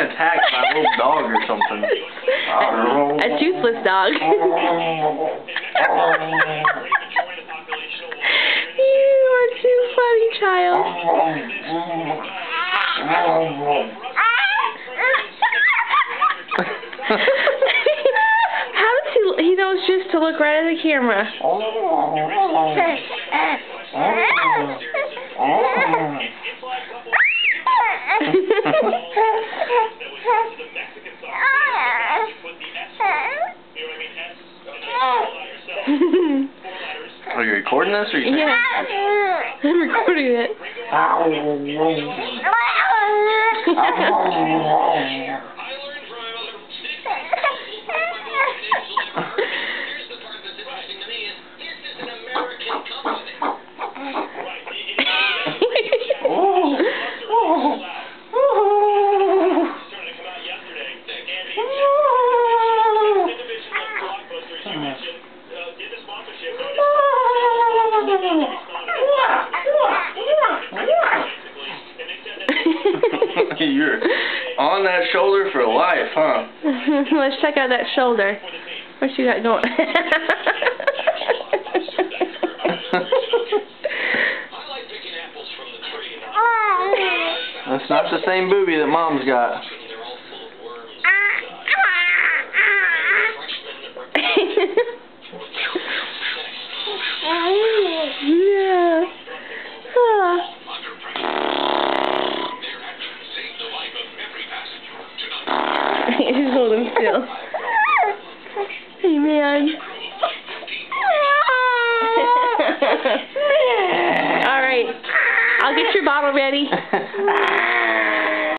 attacked by a little dog or something. A toothless dog. You are too funny, child. How does he knows just to look right at the camera. Are you recording this or you? Yeah. I'm recording it. You're on that shoulder for life, huh? Let's check out that shoulder. What you got going? That's not the same booby that Mom's got. Yeah. He's holding still. Hey, man. All right. I'll get your bottle ready.